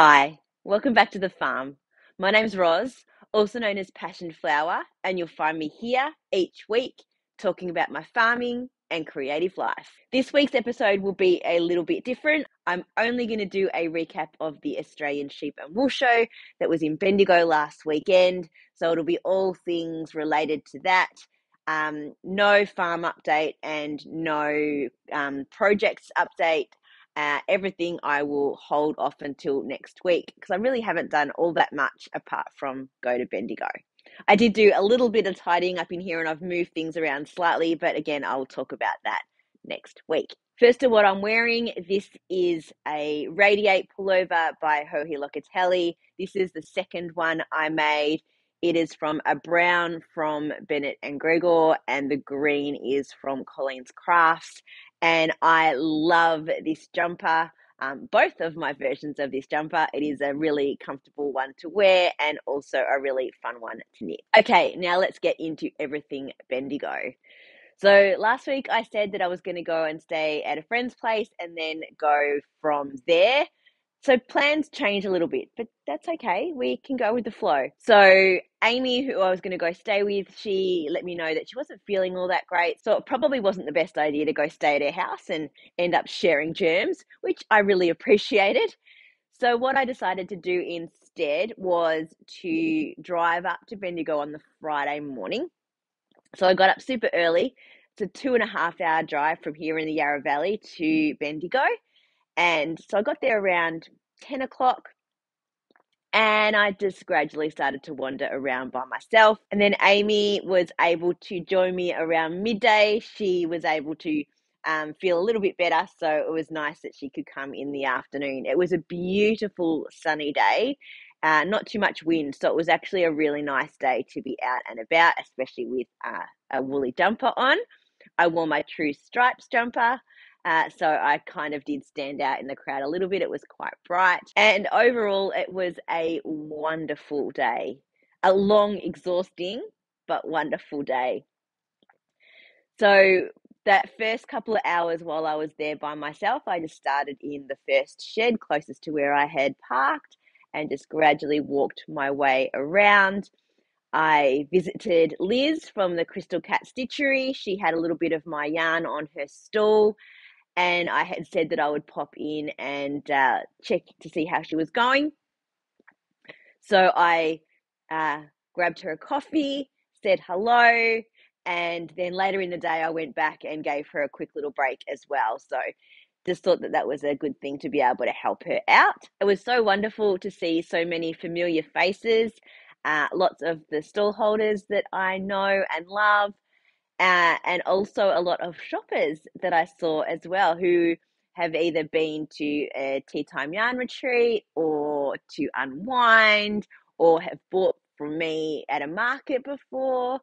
Hi, welcome back to the farm. My name's Roz, also known as Passion Flower, and you'll find me here each week talking about my farming and creative life. This week's episode will be a little bit different. I'm only going to do a recap of the Australian Sheep and Wool Show that was in Bendigo last weekend, so it'll be all things related to that. No farm update and no projects update. Everything I will hold off until next week because I really haven't done all that much apart from go to Bendigo. I did do a little bit of tidying up in here and I've moved things around slightly, but again, I'll talk about that next week. First of what I'm wearing, this is a Radiate pullover by Joji Locatelli. This is the second one I made. It is from a brown from Bennett and Gregor and the green is from Colleen's Crafts. And I love this jumper, both of my versions of this jumper. It is a really comfortable one to wear and also a really fun one to knit. Okay, now let's get into everything Bendigo. So last week I said that I was going to go and stay at a friend's place and then go from there. So plans change a little bit, but that's okay. We can go with the flow. So Amy, who I was going to go stay with, she let me know that she wasn't feeling all that great. So it probably wasn't the best idea to go stay at her house and end up sharing germs, which I really appreciated. So what I decided to do instead was to drive up to Bendigo on the Friday morning. So I got up super early. It's a 2.5 hour drive from here in the Yarra Valley to Bendigo. And so I got there around 10 o'clock and I just gradually started to wander around by myself. And then Amy was able to join me around midday. She was able to feel a little bit better. So it was nice that she could come in the afternoon. It was a beautiful sunny day, not too much wind. So it was actually a really nice day to be out and about, especially with a woolly jumper on. I wore my True Stripes jumper. So I kind of did stand out in the crowd a little bit. It was quite bright. And overall, it was a wonderful day. A long, exhausting, but wonderful day. So that first couple of hours while I was there by myself, I just started in the first shed closest to where I had parked and just gradually walked my way around. I visited Liz from the Crystal Cat Stitchery. She had a little bit of my yarn on her stall. And I had said that I would pop in and check to see how she was going. So I grabbed her a coffee, said hello, and then later in the day I went back and gave her a quick little break as well. So just thought that that was a good thing to be able to help her out. It was so wonderful to see so many familiar faces, lots of the stall holders that I know and love. And also a lot of shoppers that I saw as well who have either been to a tea time yarn retreat or to unwind or have bought from me at a market before,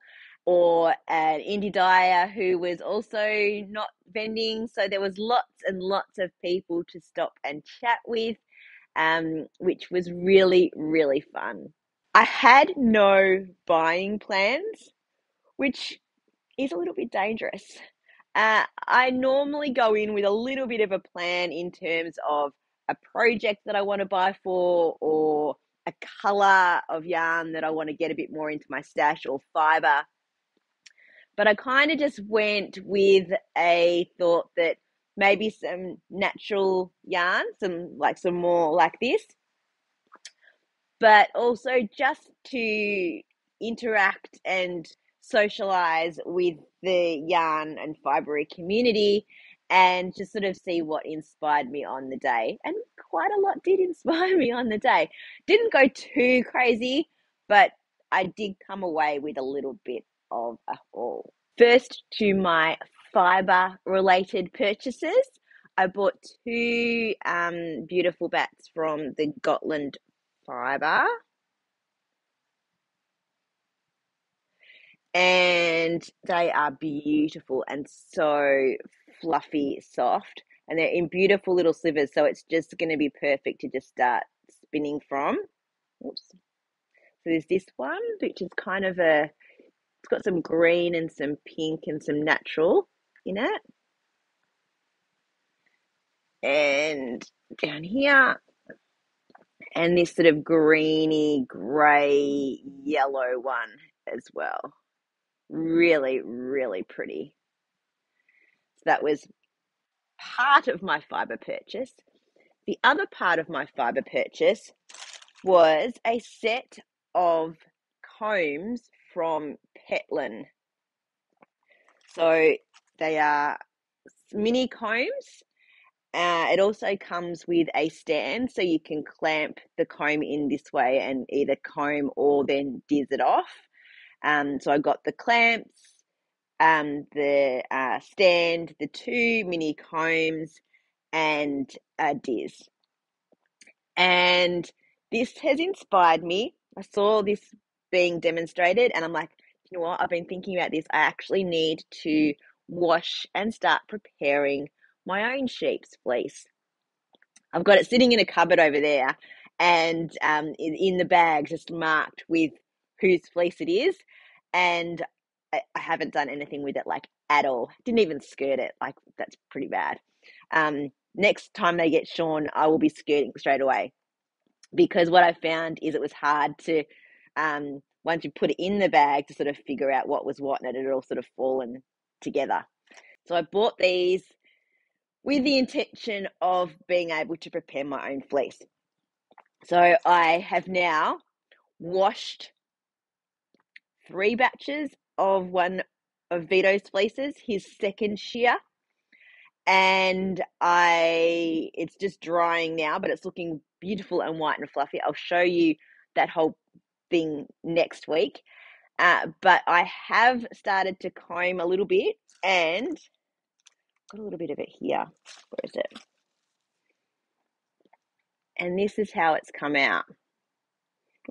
or an indie dyer who was also not vending. So there was lots and lots of people to stop and chat with, which was really, really fun. I had no buying plans, which is a little bit dangerous. I normally go in with a little bit of a plan in terms of a project that I want to buy for or a color of yarn that I want to get a bit more into my stash or fiber. But I kind of just went with a thought that maybe some natural yarn, some more like this, but also just to interact and socialize with the yarn and fibery community and just sort of see what inspired me on the day. And quite a lot did inspire me on the day. Didn't go too crazy, but I did come away with a little bit of a haul. First to my fiber related purchases. I bought two beautiful bats from the Gotland Fiber, and they are beautiful and so fluffy soft, and they're in beautiful little slivers, so it's just going to be perfect to just start spinning from. Oops. So there's this one which is kind of it's got some green and some pink and some natural in it, and down here and this sort of greeny, grey, yellow one as well. Really, really pretty. So that was part of my fibre purchase. The other part of my fibre purchase was a set of combs from Petlin. So they are mini combs. It also comes with a stand, so you can clamp the comb in this way and either comb or then diz it off. So I got the clamps, the stand, the two mini combs, and a diz. And this has inspired me. I saw this being demonstrated, and I'm like, you know what? I've been thinking about this. I actually need to wash and start preparing my own sheep's fleece. I've got it sitting in a cupboard over there, and in the bag, just marked with whose fleece it is. And I haven't done anything with it, like, at all. Didn't even skirt it. Like, that's pretty bad. Next time they get shorn, I will be skirting straight away, because what I found is it was hard to, once you put it in the bag, to sort of figure out what was what, and it had all sort of fallen together. So I bought these with the intention of being able to prepare my own fleece. So I have now washed 3 batches of one of Vito's fleeces, his second shear, and it's just drying now, but it's looking beautiful and white and fluffy. I'll show you that whole thing next week. But I have started to comb a little bit, and got a little bit of it here. Where is it? And this is how it's come out.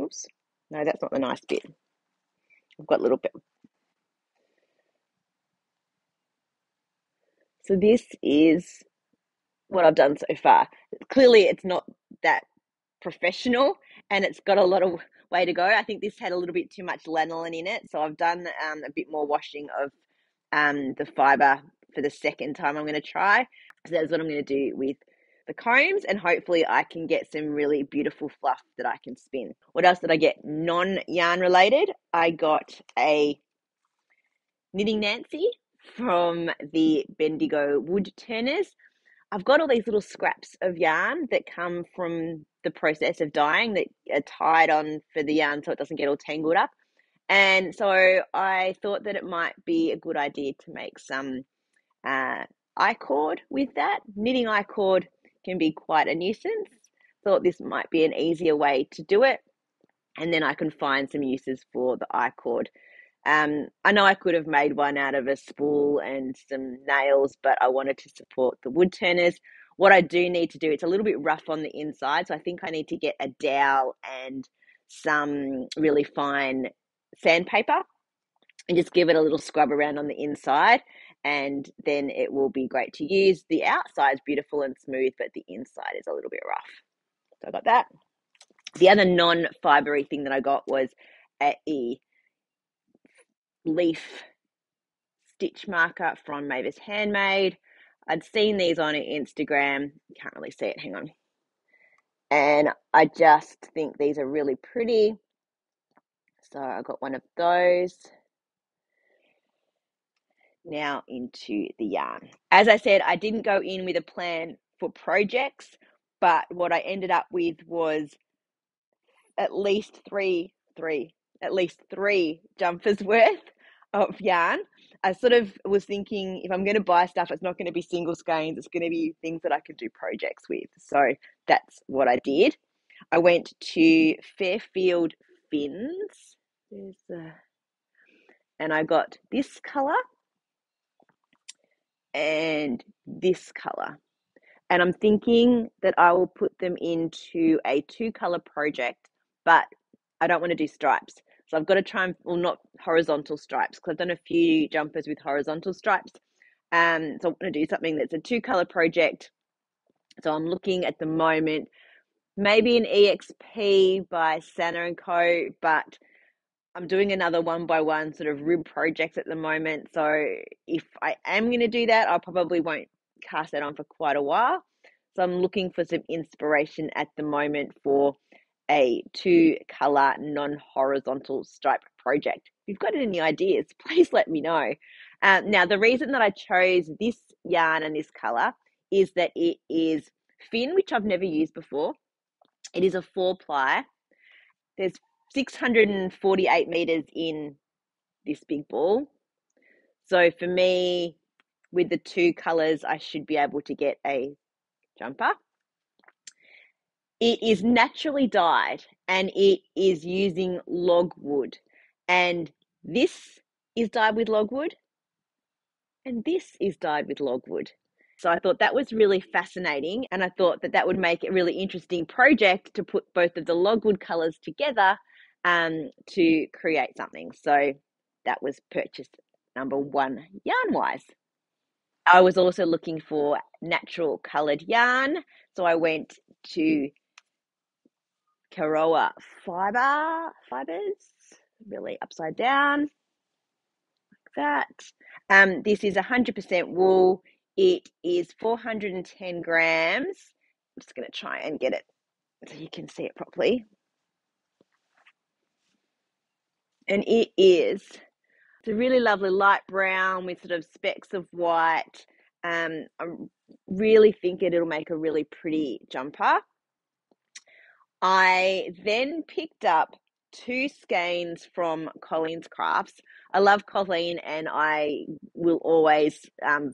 Oops. No, that's not the nice bit. I've got a little bit. So this is what I've done so far. Clearly, it's not that professional, and it's got a lot of way to go. I think this had a little bit too much lanolin in it, so I've done a bit more washing of the fibre for the second time I'm going to try. So that's what I'm going to do with the combs, and hopefully I can get some really beautiful fluff that I can spin. What else did I get? Non-yarn related. I got a Knitting Nancy from the Bendigo wood turners. I've got all these little scraps of yarn that come from the process of dyeing that are tied on for the yarn so it doesn't get all tangled up. And so I thought that it might be a good idea to make some I-cord with that. Knitting I-cord can be quite a nuisance. Thought this might be an easier way to do it. And then I can find some uses for the I-cord. I know I could have made one out of a spool and some nails, but I wanted to support the wood turners. What I do need to do, it's a little bit rough on the inside, so I think I need to get a dowel and some really fine sandpaper and just give it a little scrub around on the inside, and then it will be great to use. The outside's beautiful and smooth, but the inside is a little bit rough. So I got that. The other non-fibery thing that I got was a leaf stitch marker from Mavis Handmade. I'd seen these on Instagram. You can't really see it, hang on. And I just think these are really pretty. So I got one of those. Now into the yarn. As I said, I didn't go in with a plan for projects, but what I ended up with was at least three jumpers worth of yarn. I sort of was thinking, if I'm going to buy stuff, it's not going to be single skeins. It's going to be things that I could do projects with. So that's what I did. I went to Fairfield Fins. And I got this colour and this colour. And I'm thinking that I will put them into a 2-colour project, but I don't want to do stripes. So I've got to try and, well, not horizontal stripes, because I've done a few jumpers with horizontal stripes. So I want to do something that's a 2-colour project. So I'm looking at the moment, maybe an EXP by Sana & Co., but I'm doing another 1x1 sort of rib project at the moment. So if I am going to do that, I probably won't cast that on for quite a while. So I'm looking for some inspiration at the moment for a 2-color non-horizontal stripe project. If you've got any ideas, please let me know. Now, the reason that I chose this yarn and this color is that it is Fin, which I've never used before. It is a 4-ply. There's 648 meters in this big ball. So for me, with the 2 colors, I should be able to get a jumper. It is naturally dyed and it is using logwood. And this is dyed with logwood and this is dyed with logwood. So I thought that was really fascinating, and I thought that that would make a really interesting project to put both of the logwood colors together to create something. So that was purchase number 1 yarn-wise. I was also looking for natural colored yarn, so I went to Karoa fibers, really upside down, like that. This is 100% wool. It is 410 grams. I'm just going to try and get it so you can see it properly. And it's a really lovely light brown with sort of specks of white. I really think it'll make a really pretty jumper. I then picked up 2 skeins from Colleen's Crafts. I love Colleen, and I will always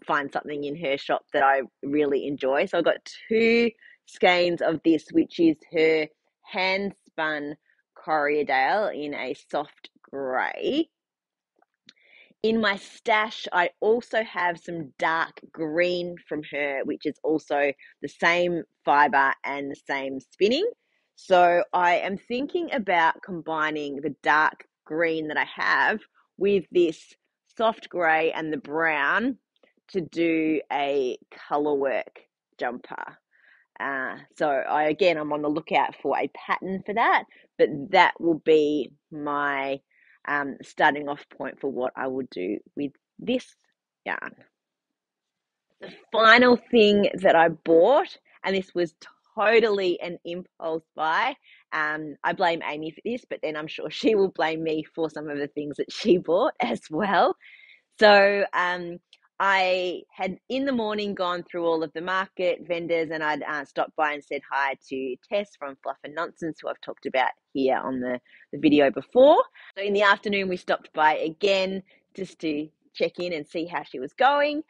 find something in her shop that I really enjoy. So I got 2 skeins of this, which is her hand spun Corriedale in a soft grey. In my stash, I also have some dark green from her, which is also the same fiber and the same spinning. So I am thinking about combining the dark green that I have with this soft grey and the brown to do a colourwork jumper. I'm on the lookout for a pattern for that, but that will be my starting off point for what I will do with this yarn. The final thing that I bought, and this was totally an impulse buy. I blame Amy for this, but then I'm sure she will blame me for some of the things that she bought as well. So I had in the morning gone through all of the market vendors, and I'd stopped by and said hi to Tess from Fluff and Nonsense, who I've talked about here on the video before. So in the afternoon, we stopped by again just to check in and see how she was going.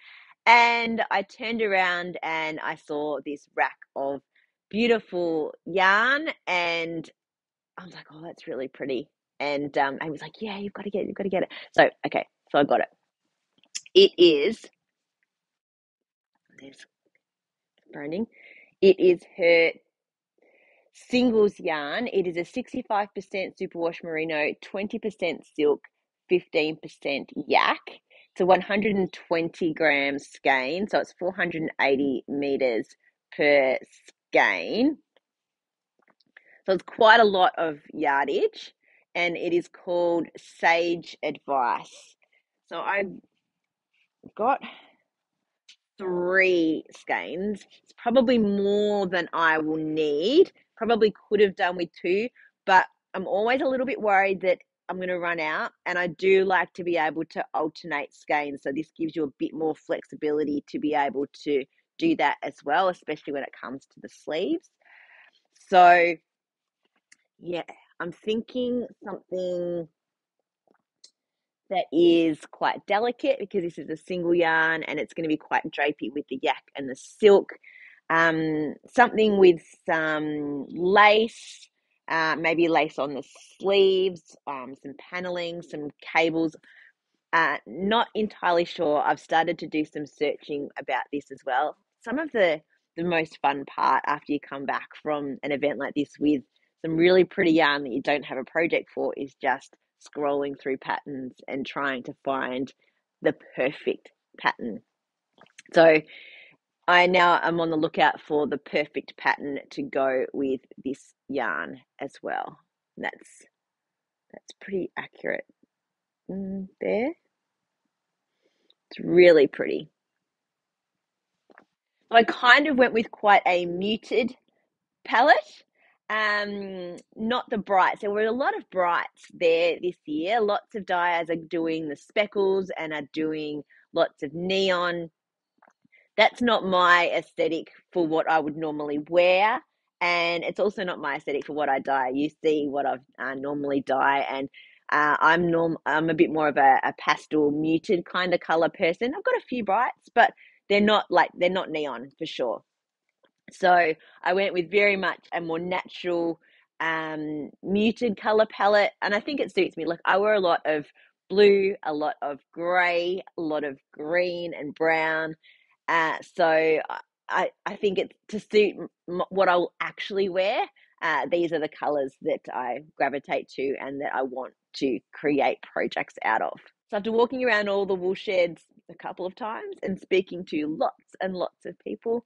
And I turned around and I saw this rack of beautiful yarn, and I was like, oh, that's really pretty. And I was like, yeah, you've got to get it. So, okay, so I got it. It is, there's burning. It is her singles yarn. It is a 65% superwash merino, 20% silk, 15% yak. It's a 120 gram skein, so it's 480 meters per skein. So it's quite a lot of yardage, and it is called Sage Advice. So I've got 3 skeins. It's probably more than I will need. Probably could have done with 2, but I'm always a little bit worried that I'm going to run out, and I do like to be able to alternate skeins. So this gives you a bit more flexibility to be able to do that as well, especially when it comes to the sleeves. So yeah, I'm thinking something that is quite delicate because this is a single yarn and it's going to be quite drapey with the yak and the silk. Something with some lace, maybe lace on the sleeves, some paneling, some cables. Not entirely sure. I've started to do some searching about this as well. Some of the most fun part after you come back from an event like this with some really pretty yarn that you don't have a project for is just scrolling through patterns and trying to find the perfect pattern. So I now am on the lookout for the perfect pattern to go with this yarn as well. That's pretty accurate there. It's really pretty. I kind of went with quite a muted palette. not the brights. There were a lot of brights there this year. Lots of dyers are doing the speckles and are doing lots of neon. That's not my aesthetic for what I would normally wear. And it's also not my aesthetic for what I dye. You see what I normally dye, and I'm a bit more of a pastel muted kind of color person. I've got a few brights, but they're not neon for sure. So I went with very much a more natural, muted color palette, and I think it suits me. Like I wear a lot of blue, a lot of gray, a lot of green and brown. So I think it's to suit what I'll actually wear. These are the colors that I gravitate to and that I want to create projects out of. So after walking around all the wool sheds a couple of times and speaking to lots and lots of people,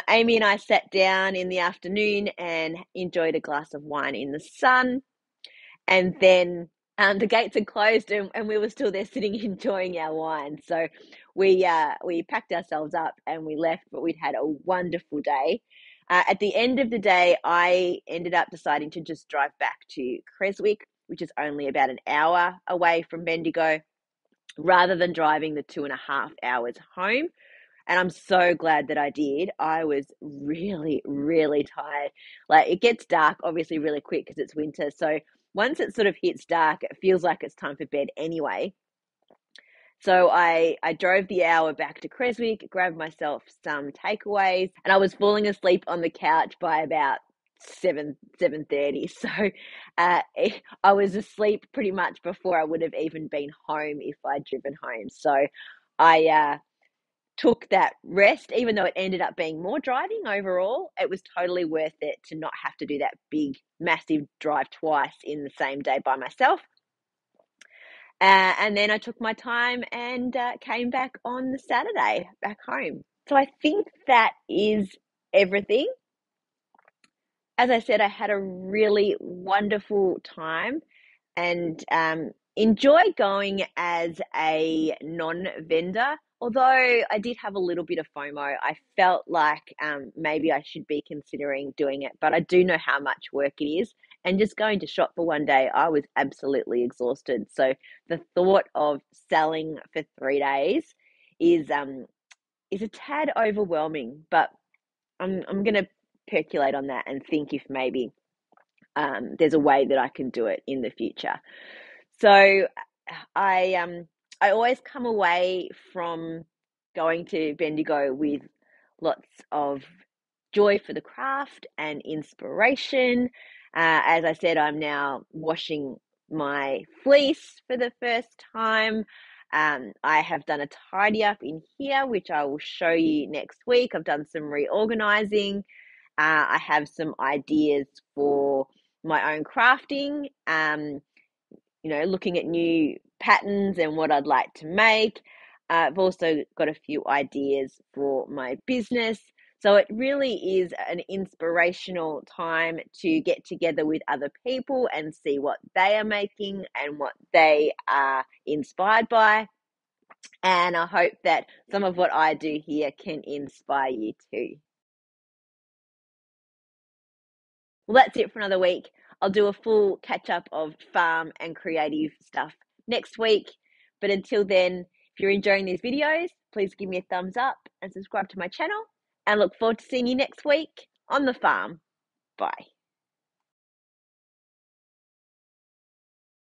Amy and I sat down in the afternoon and enjoyed a glass of wine in the sun. And then the gates had closed, and we were still there sitting enjoying our wine. So we packed ourselves up and we left, but we'd had a wonderful day. At the end of the day, I ended up deciding to just drive back to Creswick, which is only about an hour away from Bendigo, rather than driving the 2.5 hours home. And I'm so glad that I did. I was really, really tired. Like it gets dark obviously really quick because it's winter. So once it sort of hits dark, it feels like it's time for bed anyway. So I drove the hour back to Creswick, grabbed myself some takeaways, and I was falling asleep on the couch by about 7:30. So I was asleep pretty much before I would have even been home if I'd driven home. So I took that rest, even though it ended up being more driving overall. It was totally worth it to not have to do that big, massive drive twice in the same day by myself. And then I took my time and came back on the Saturday back home. So I think that is everything. As I said, I had a really wonderful time and enjoy going as a non-vendor. Although I did have a little bit of FOMO, I felt like maybe I should be considering doing it, but I do know how much work it is. And just going to shop for one day, I was absolutely exhausted. So the thought of selling for 3 days is a tad overwhelming, but I'm going to percolate on that and think if maybe there's a way that I can do it in the future. So I always come away from going to Bendigo with lots of joy for the craft and inspiration. As I said, I'm now washing my fleece for the first time. I have done a tidy up in here, which I will show you next week. I've done some reorganizing. I have some ideas for my own crafting. Looking at new patterns and what I'd like to make. I've also got a few ideas for my business. So it really is an inspirational time to get together with other people and see what they are making and what they are inspired by. And I hope that some of what I do here can inspire you too. Well, that's it for another week. I'll do a full catch up of farm and creative stuff next week. But until then, if you're enjoying these videos, please give me a thumbs up and subscribe to my channel. And look forward to seeing you next week on the farm. Bye.